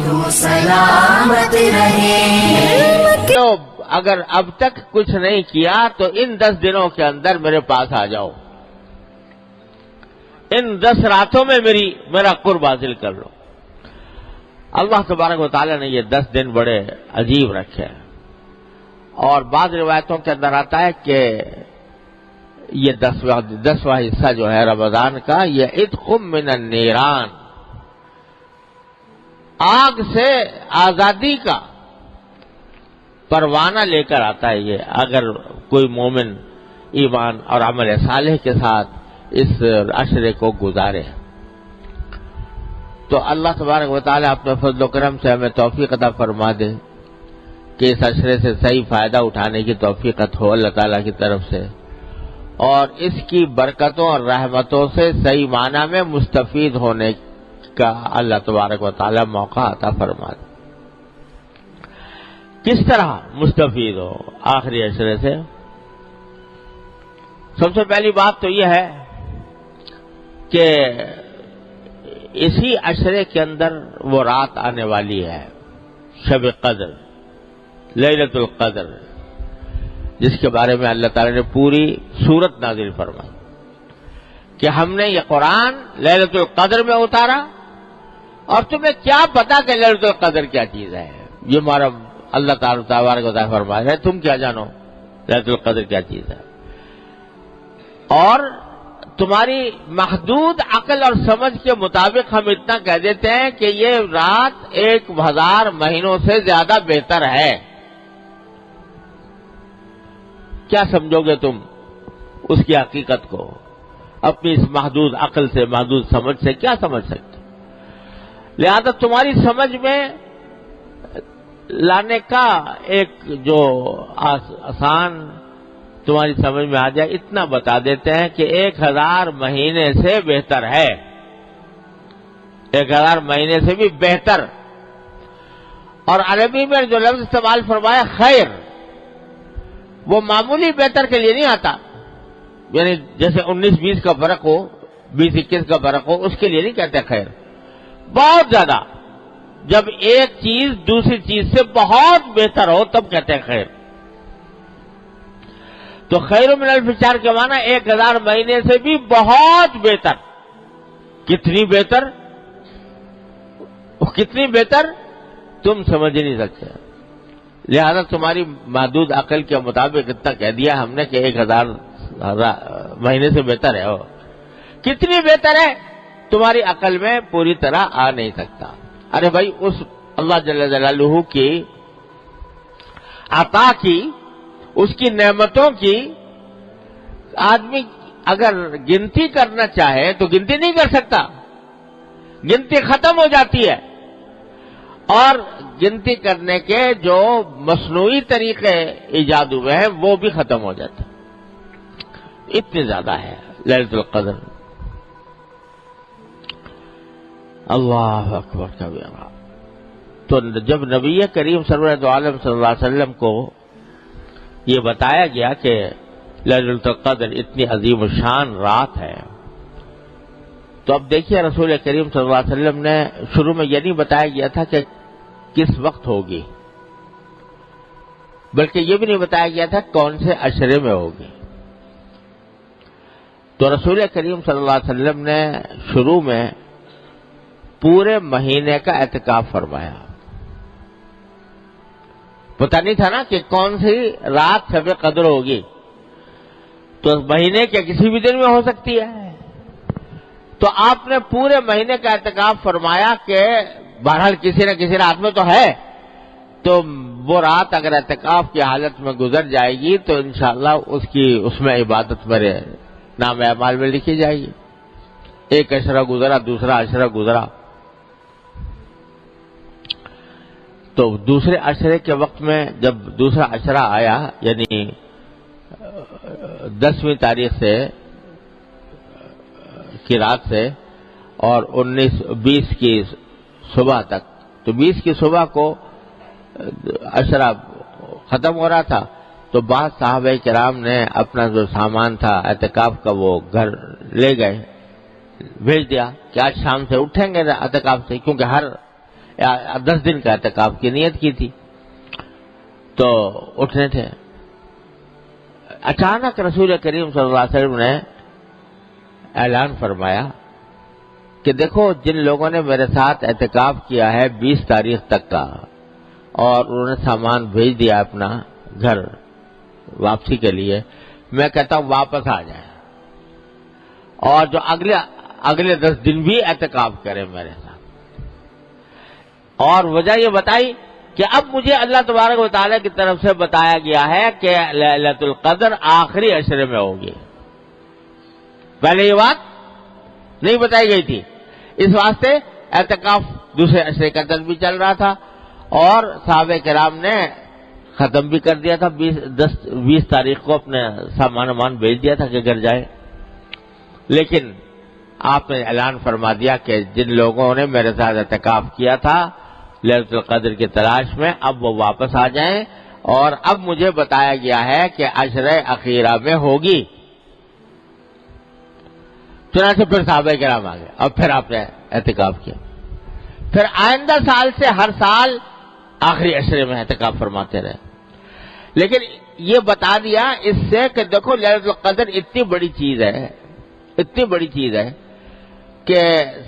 تو سلامت رہے. تو اگر اب تک کچھ نہیں کیا تو ان 10 دنوں کے اندر میرے پاس آ جاؤ، ان 10 راتوں میں میرا قرب حاصل کر لو. اللہ تبارک و تعالیٰ نے یہ 10 دن بڑے عجیب رکھے، اور بعض روایتوں کے اندر آتا ہے کہ یہ 10واں حصہ جو ہے رمضان کا، یہ عتق من النیران، آگ سے آزادی کا پروانہ لے کر آتا ہے. یہ اگر کوئی مومن ایمان اور عمل صالح کے ساتھ اس عشرے کو گزارے تو اللہ تبارک و تعالیٰ اپنے فضل و کرم سے ہمیں توفیق عطا فرما دے کہ اس عشرے سے صحیح فائدہ اٹھانے کی توفیق ہو اللہ تعالیٰ کی طرف سے، اور اس کی برکتوں اور رحمتوں سے صحیح معنی میں مستفید ہونے کا اللہ تبارک و تعالیٰ موقع عطا فرما دے. کس طرح مستفید ہو آخری عشرے سے؟ سب سے پہلی بات تو یہ ہے کہ اسی عشرے کے اندر وہ رات آنے والی ہے، شب قدر، لیلۃ القدر، جس کے بارے میں اللہ تعالی نے پوری سورت نازل فرمائی کہ ہم نے یہ قرآن لیلۃ القدر میں اتارا، اور تمہیں کیا پتا کہ لیلۃ القدر کیا چیز ہے؟ یہ ہمارا اللہ تعالیٰ تبارک و تعالیٰ فرما رہے ہیں، تم کیا جانو لیلۃ القدر کیا چیز ہے؟ اور تمہاری محدود عقل اور سمجھ کے مطابق ہم اتنا کہہ دیتے ہیں کہ یہ رات 1000 مہینوں سے زیادہ بہتر ہے. کیا سمجھو گے تم اس کی حقیقت کو؟ اپنی اس محدود عقل سے، محدود سمجھ سے کیا سمجھ سکتے؟ لہذا تمہاری سمجھ میں لانے کا ایک جو آسان تمہاری سمجھ میں آ جائے اتنا بتا دیتے ہیں کہ 1000 مہینے سے بہتر ہے، 1000 مہینے سے بھی بہتر. اور عربی میں جو لفظ استعمال فرمایا خیر، وہ معمولی بہتر کے لیے نہیں آتا، یعنی جیسے 19-20 کا فرق ہو، 20-21 کا فرق ہو، اس کے لیے نہیں کہتے خیر. بہت زیادہ، جب ایک چیز دوسری چیز سے بہت بہتر ہو تب کہتے ہیں خیر. تو خیر من الف شہر کے معنی 1000 مہینے سے بھی بہت بہتر. کتنی بہتر؟ کتنی بہتر تم سمجھ نہیں سکتے. لہذا تمہاری محدود عقل کے مطابق اتنا کہہ دیا ہم نے کہ 1000 مہینے سے بہتر ہے. کتنی بہتر ہے تمہاری عقل میں پوری طرح آ نہیں سکتا. ارے بھائی، اس اللہ جل جلالہ کی عطا کی، اس کی نعمتوں کی آدمی اگر گنتی کرنا چاہے تو گنتی نہیں کر سکتا، گنتی ختم ہو جاتی ہے. اور گنتی کرنے کے جو مصنوعی طریقے ایجاد ہوئے ہیں وہ بھی ختم ہو جاتے ہیں. اتنی زیادہ ہے لیلۃ القدر. اللہ اکبر کبیرہ. تو جب نبی کریم سرورت عالم صلی اللہ علیہ وسلم کو یہ بتایا گیا کہ لیلۃ القدر اتنی عظیم الشان رات ہے، تو اب دیکھیے رسول کریم صلی اللہ علیہ وسلم نے شروع میں یہ نہیں بتایا گیا تھا کہ کس وقت ہوگی، بلکہ یہ بھی نہیں بتایا گیا تھا کون سے عشرے میں ہوگی. تو رسول کریم صلی اللہ علیہ وسلم نے شروع میں پورے مہینے کا اعتکاف فرمایا. پتہ نہیں تھا نا کہ کون سی رات شب قدر ہوگی، تو مہینے کے کسی بھی دن میں ہو سکتی ہے. تو آپ نے پورے مہینے کا اعتکاف فرمایا کہ بہرحال کسی نہ کسی رات میں تو ہے، تو وہ رات اگر اعتکاف کی حالت میں گزر جائے گی تو انشاءاللہ اس میں عبادت میرے نام اعمال میں لکھی جائے گی. ایک عشرہ گزرا، دوسرا عشرہ گزرا، تو دوسرے عشرے کے وقت میں جب دوسرا عشرہ آیا، یعنی 10ویں تاریخ سے کی رات سے اور 20 کی صبح تک، تو 20 کی صبح کو عشرہ ختم ہو رہا تھا، تو بعض صحابہ کرام نے اپنا جو سامان تھا اعتکاف کا وہ گھر لے گئے، بھیج دیا کہ آج شام سے اٹھیں گے اعتکاف سے، کیونکہ ہر 10 دن کا اعتکاف کی نیت کی تھی، تو اٹھنے تھے، اچانک رسول کریم صلی اللہ علیہ وسلم نے اعلان فرمایا کہ دیکھو جن لوگوں نے میرے ساتھ اعتکاف کیا ہے 20 تاریخ تک کا، اور انہوں نے سامان بھیج دیا اپنا گھر واپسی کے لیے، میں کہتا ہوں واپس آ جائیں، اور جو اگلے 10 دن بھی اعتکاف کریں میرے ساتھ۔ اور وجہ یہ بتائی کہ اب مجھے اللہ تبارک و تعالیٰ کی طرف سے بتایا گیا ہے کہ لیلۃ القدر آخری عشرے میں ہوگی، پہلے یہ بات نہیں بتائی گئی تھی، اس واسطے اعتکاف دوسرے عشرے کا دن بھی چل رہا تھا، اور صحابہ کرام نے ختم بھی کر دیا تھا، 20 تاریخ کو اپنے سامان بھیج دیا تھا کہ گھر جائے، لیکن آپ نے اعلان فرما دیا کہ جن لوگوں نے میرے ساتھ اعتکاف کیا تھا لیلۃ القدر کی تلاش میں، اب وہ واپس آ جائیں، اور اب مجھے بتایا گیا ہے کہ عشرہ اخیرہ میں ہوگی۔ چنانچہ پھر صحابہ کرام آ گئے، اور پھر آپ نے اعتکاف کیا، پھر آئندہ سال سے ہر سال آخری عشرے میں اعتکاف فرماتے رہے، لیکن یہ بتا دیا اس سے کہ دیکھو لیلۃ القدر اتنی بڑی چیز ہے کہ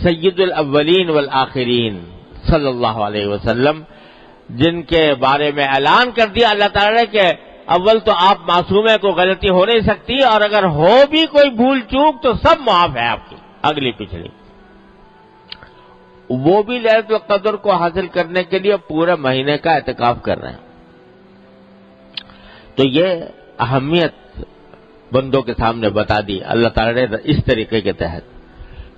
سید الاولین والآخرین صلی اللہ علیہ وسلم، جن کے بارے میں اعلان کر دیا اللہ تعالیٰ نے کہ اول تو آپ معصوم ہیں، کوئی غلطی ہو نہیں سکتی، اور اگر ہو بھی کوئی بھول چوک تو سب معاف ہے آپ کی، اگلی پچھلی، وہ بھی لیلۃ القدر کو حاصل کرنے کے لیے پورے مہینے کا اعتکاف کر رہے ہیں۔ تو یہ اہمیت بندوں کے سامنے بتا دی اللہ تعالیٰ نے اس طریقے کے تحت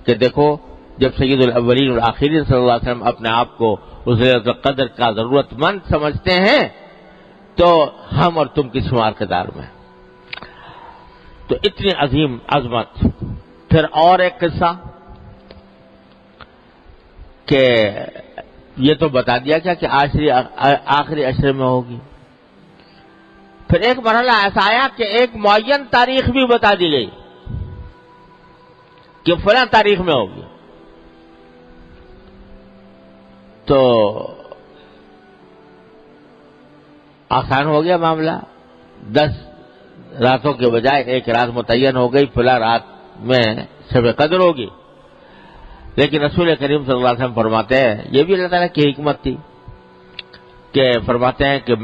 کہ دیکھو جب سید الاولین والآخرین صلی اللہ علیہ وسلم اپنے آپ کو اس لیلۃ القدر کا ضرورت مند سمجھتے ہیں تو ہم اور تم کس شمار قطار میں۔ تو اتنی عظیم عظمت۔ پھر اور ایک قصہ کہ یہ تو بتا دیا کیا کہ آخری عشرے میں ہوگی، پھر ایک مرحلہ ایسا آیا کہ ایک معین تاریخ بھی بتا دی گئی کہ فلاں تاریخ میں ہوگی، تو آسان ہو گیا معاملہ، 10 راتوں کے بجائے ایک رات متعین ہو گئی، فلاں رات میں شب قدر ہوگی۔ لیکن رسول کریم صلی اللہ علیہ وسلم فرماتے ہیں، یہ بھی اللہ تعالیٰ کی حکمت تھی کہ فرماتے ہیں کہ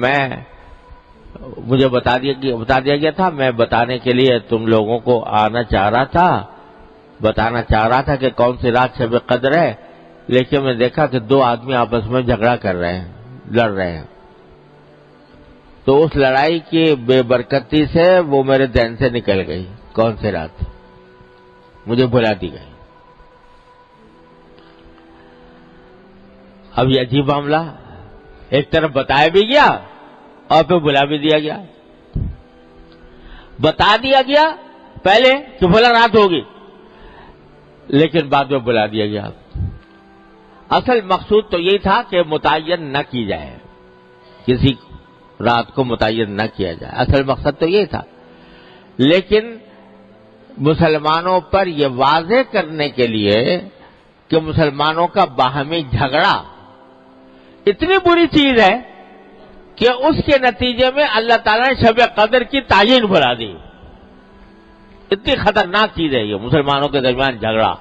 مجھے بتا دیا گیا تھا، میں بتانے کے لیے تم لوگوں کو آنا چاہ رہا تھا، بتانا چاہ رہا تھا کہ کون سی رات شب قدر ہے، لیکن میں دیکھا کہ 2 آدمی آپس میں جھگڑا کر رہے ہیں، لڑ رہے ہیں، تو اس لڑائی کی بے برکتی سے وہ میرے ذہن سے نکل گئی، کون سی رات مجھے بھلا دی گئی۔ اب یہ عجیب معاملہ، ایک طرف بتایا بھی گیا اور پھر بلا بھی دیا گیا، بتا دیا گیا پہلے کہ فلاں رات ہوگی، لیکن بعد میں بلا دیا گیا۔ اصل مقصود تو یہی تھا کہ متعین نہ کی جائے، کسی رات کو متعین نہ کیا جائے، اصل مقصد تو یہی تھا، لیکن مسلمانوں پر یہ واضح کرنے کے لیے کہ مسلمانوں کا باہمی جھگڑا اتنی بری چیز ہے کہ اس کے نتیجے میں اللہ تعالیٰ نے شب قدر کی تعین بڑھا دی۔ اتنی خطرناک چیز ہے یہ مسلمانوں کے درمیان جھگڑا۔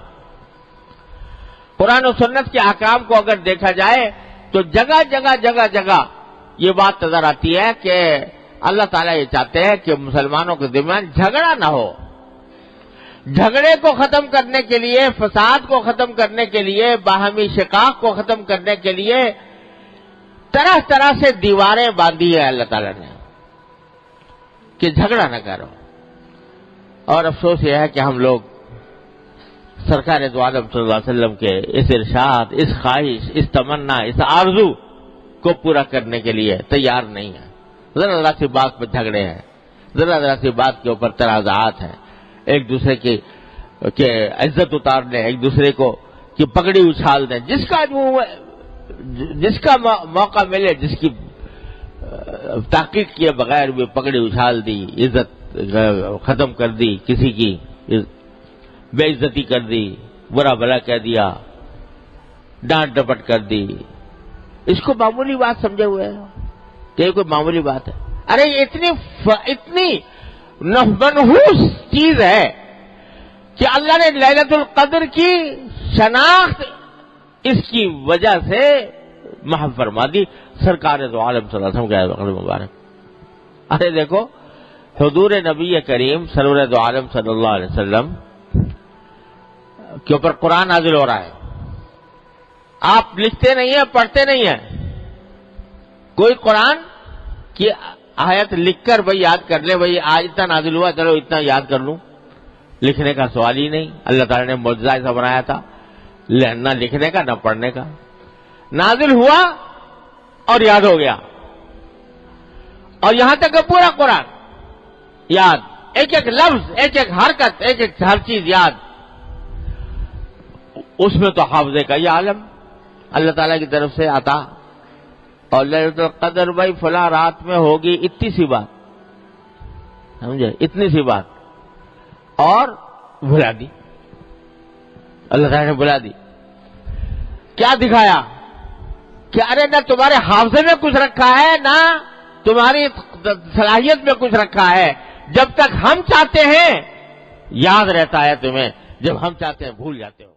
قرآن و سنت کے احکام کو اگر دیکھا جائے تو جگہ جگہ یہ بات نظر آتی ہے کہ اللہ تعالیٰ یہ چاہتے ہیں کہ مسلمانوں کے درمیان جھگڑا نہ ہو۔ جھگڑے کو ختم کرنے کے لیے، فساد کو ختم کرنے کے لیے، باہمی شقاق کو ختم کرنے کے لیے طرح طرح سے دیواریں باندھی ہے اللہ تعالیٰ نے کہ جھگڑا نہ کرو۔ اور افسوس یہ ہے کہ ہم لوگ سرکار دو عالم صلی اللہ علیہ وسلم کے اس ارشاد، اس خواہش، اس تمنا، اس آرزو کو پورا کرنے کے لیے تیار نہیں ہے۔ ذرا سی بات پر جھگڑے ہیں، ذرا سی بات کے اوپر تنازعات ہیں، ایک دوسرے کی عزت اتارنے، ایک دوسرے کو کی پگڑی اچھال دیں، جس کا موقع ملے، جس کی تحقیق کیے بغیر بھی پگڑی اچھال دی، عزت ختم کر دی، کسی کی بے عزتی کر دی، برا بھلا کہہ دیا، ڈانٹ ڈپٹ کر دی، اس کو معمولی بات سمجھے ہوئے ہیں کہ یہ کوئی معمولی بات ہے. ارے یہ اتنی منحوس چیز ہے کہ اللہ نے لیلۃ القدر کی شناخت اس کی وجہ سے محو فرما دی. سرکار دو عالم صلی اللہ علیہ وسلم کے مبارک. ارے دیکھو حضور نبی کریم سرور دو عالم صلی اللہ علیہ وسلم کے اوپر قرآن نازل ہو رہا ہے. آپ لکھتے نہیں ہیں، پڑھتے نہیں ہیں. کوئی قرآن کی آیت لکھ کر بھائی یاد کر لے، بھائی آج اتنا نازل ہوا چلو اتنا یاد کر لوں. لکھنے کا سوال ہی نہیں. اللہ تعالیٰ نے معجزہ ایسا بنایا تھا نہ لکھنے کا نہ پڑھنے کا. نازل ہوا اور یاد ہو گیا. اور یہاں تک کہ پورا قرآن یاد، ایک ایک لفظ، ایک ایک حرکت، ایک ایک ہر چیز یاد. اس میں تو حافظے کا یہ عالم اللہ تعالیٰ کی طرف سے آتا. اور لیلۃ القدر بھائی فلاں رات میں ہوگی، اتنی سی بات سمجھے، اتنی سی بات اور بلا دی. اللہ تعالیٰ نے بلا دی. کیا دکھایا کہ ارے نہ تمہارے حافظے میں کچھ رکھا ہے نہ تمہاری صلاحیت میں کچھ رکھا ہے. جب تک ہم چاہتے ہیں یاد رہتا ہے تمہیں، جب ہم چاہتے ہیں بھول جاتے ہو.